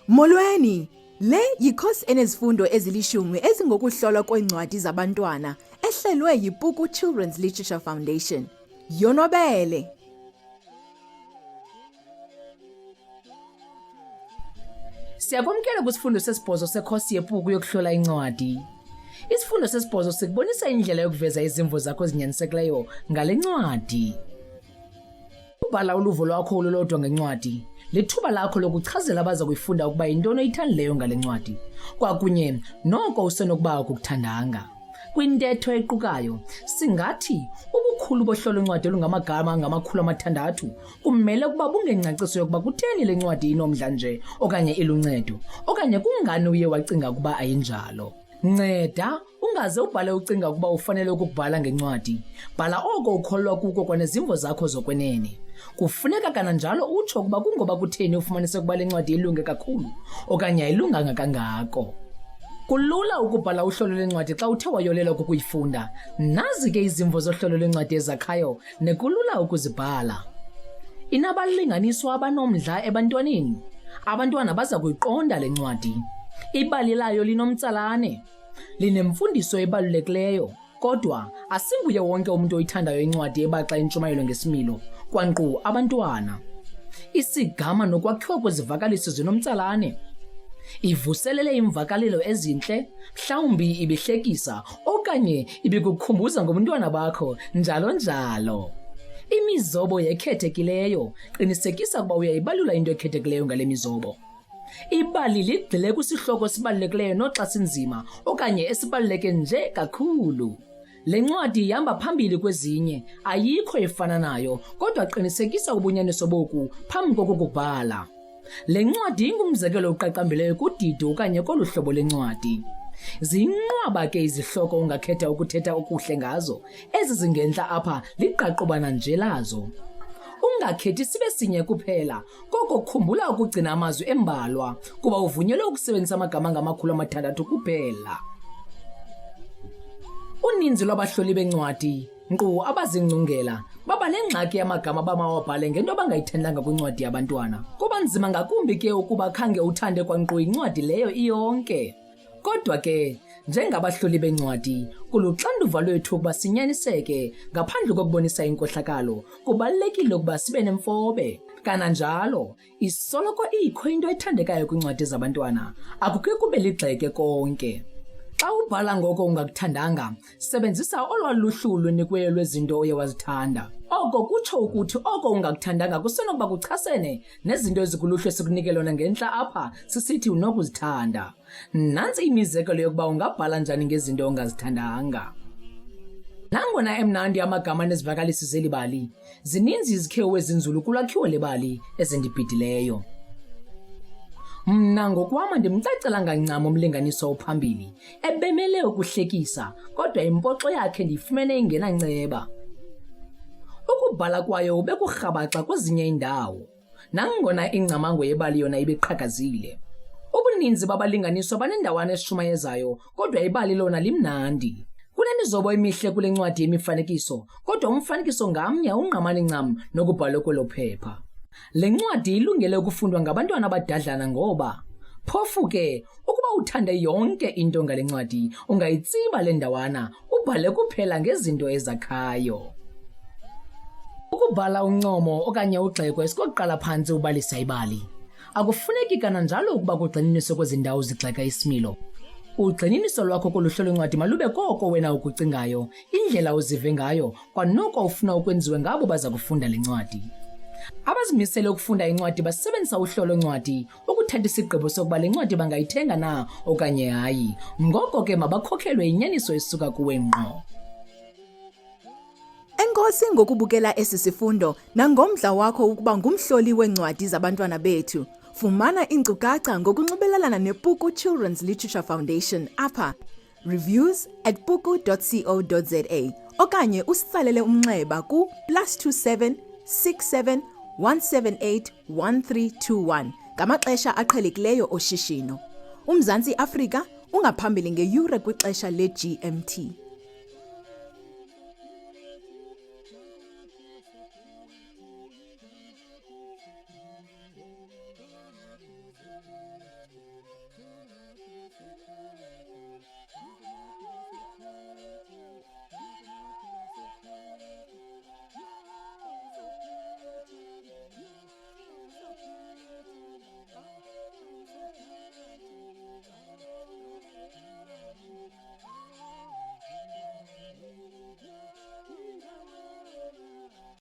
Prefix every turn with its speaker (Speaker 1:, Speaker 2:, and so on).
Speaker 1: Molweni, le yikhosi enezifundo ezilishumi ezingokuhlolwa kwencwadi zabantwana ehlelwe yiPuku Children's Literature Foundation. Yonwabele.
Speaker 2: Siyakwamkela kwisifundo sesibhozo sekhosi yePuku yokuhlola incwadi. Isifundo sesibhozo sikubonisa indlela yokuveza izimvo zakho ezinyanisekileyo ngale ncwadi. Ukubhala uluvo lwakho olulodwa ngencwadi. Lithuba lakho lokuchazela abaza kuyifunda ukuba yintoni oyithandileyo ngale ncwadi. Kwakunye noko usenokuba akukuthandanga. Kwintetho equkayo, singathi ubukhulu bohlolo-ncwadi olungamagama angamakhulu amathandathu kumele ukuba bungengcaciso yokuba kutheni le ncwadi inomdla nje okanye iluncedo okanye kungani uye wacinga ukuba ayinjalo. Nceda ungaze ubhale ucinga ukuba ufanele ukubhala ngencwadi. Bhala oko ukholwa kuko kwanezimvo zakho zokwenene. Kufuneka kananjalo utsho ukuba kungoba kutheni ufumanise ukuba le ncwadi ilunge kakhulu okanye ayilunganga kangako. Kulula ukubhala uhlolo lwencwadi xa uthe wayolela ukuyifunda. Nazi ke izimvo zohlolo lwencwadi ezakhayo nekulula ukuzibhala. Inabalinganiswa abanomdla ebantwaneni. Abantwana baza kuyiqonda le ncwadi. Ibali layo linomtsalane. Linemfundiso ebalulekileyo. Kodwa asinguye wonke umuntu oyithandayo incwadi ebaxa intshumayelo ngesimilo, kwanqu abantwana. Isigama nokwakhiwa kwezivakalisi zinomtsalane. Ivuselele imvakalelo ezintle, mhlawumbi ibihlekisa okanye ibikukhumbuza ngomntwana bakho, njalo njalo. Imizobo yekhethekileyo, qinisekisa ukuba uyayibalula into ekhethekileyo ngale mizobo. Ibali ligxile kwisihloko esibalulekileyo noxa sinzima okanye esibaluleke nje kakhulu. Le ncwadi ihamba phambili kwezinye, ayikho efana nayo, kodwa qinisekisa ubunyaniso boku phambi kokubhala. Le ncwadi ingumzekelo oqaqambileyo kudidi okanye kolu hlobo lencwadi. Zinqwaba ke izihloko ungakhetha ukuthetha okuhle ngazo, ezi zingentla apha liqaqobana nje lazo. Ungakhethi sibe sinye kuphela, koko khumbula ukugcina amazwi embalwa kuba uvunyelwe ukusebenzisa amagama angamakhulu amathandathu kuphela. Uninzi lwabahloli bencwadi, nkqu abazingcungela, baba nengxaki yamagama bamawabhale ngento bangayithandanga kwincwadi yabantwana. Kuba nzima ngakumbi ke ukuba khange uthande kwanqu incwadi leyo iyonke. Kodwa ke, njengabahloli bencwadi, kuluxanduva lwethu ukuba sinyaniseke ngaphandle kokubonisa inkohlakalo. Kubalulekile ukuba sibe nemfobe. Kananjalo, isoloko ikho into ethandekayo kwincwadi zabantwana. Akukho kube ligxeke konke. Xa ubhala ngoko ungakuthandanga, sebenzisa olwaluhlu lunikweyo lwezinto oye wazithanda. Oko kutsho ukuthi oko ungakuthandanga kusenokuba kuchasene nezinto ezikuluhlu esikunike lona ngentla apha sisithi unokuzithanda. Nantsi imizekelo yokuba ungabhala njani ngezinto ongazithandanga. Nangona emnandi amagama nezivakalisi zelibali, zininzi izikhewu ezinzulu kulwakhiwo lebali ezindibhidileyo. Mna ngokwama ndimcacela ngancam umlinganiso ophambili, ebemele ukuhlekisa, kodwa impoxo yakhe ndiyifumene ingenanceba. Ukubhala kwayo bekurhabaxa kwezinye indawo, nangona ingcamango yebali yona ibiqhakazile. Ubuninzi babalinganiswa banendawana esishumayezayo, kodwa ibali lona limnandi. Kunemizobo emihle kule ncwadi yemifanekiso, kodwa umfanekiso ngamnye ungqamani ncam nokubhalwe kwelo phepha. Le ncwadi ilungele ukufundwa ngabantwana abadadlana ngoba, phofu ke, ukuba uthande yonke into ngale ncwadi, ungayitsiba le ndawana, ubhale kuphela ngezinto ezakhayo. Ukubhala uncomo okanye ugxeko esikokuqala phantsi ubalisa ibali. Akufuneki kananjalo ukuba kugxininiswe kwezi ndawo zigxeka isimilo. Ugxininiso lwakho koluhlo lwencwadi malube koko wena ukucingayo, indlela uzive ngayo, kwanoko ufuna ukwenziwe ngabo baza kufunda le ncwadi. Abazimisele ukufunda incwadi basebenzisa uhlolo ncwadi ukuthatha isigqibo sokuba le ncwadi bangayithenga na okanye hayi. Ngoko ke mabakhokhelwe inyaniso esuka kuwe ngqo.
Speaker 1: Enkosi ngokubukela esi sifundo nangomdla wakho ukuba ngumhloli wencwadi zabantwana bethu. Fumana inkcukacha ngokunxibelelana nePuku Children's Literature Foundation apha reviews@puku.co.za okanye usitsalele umnxeba ku +27 67 178 1321 ngamaxesha aqhelekileyo oshishino. uMzantsi Afrika ungaphambili ngeyure kwixesha le-GMT.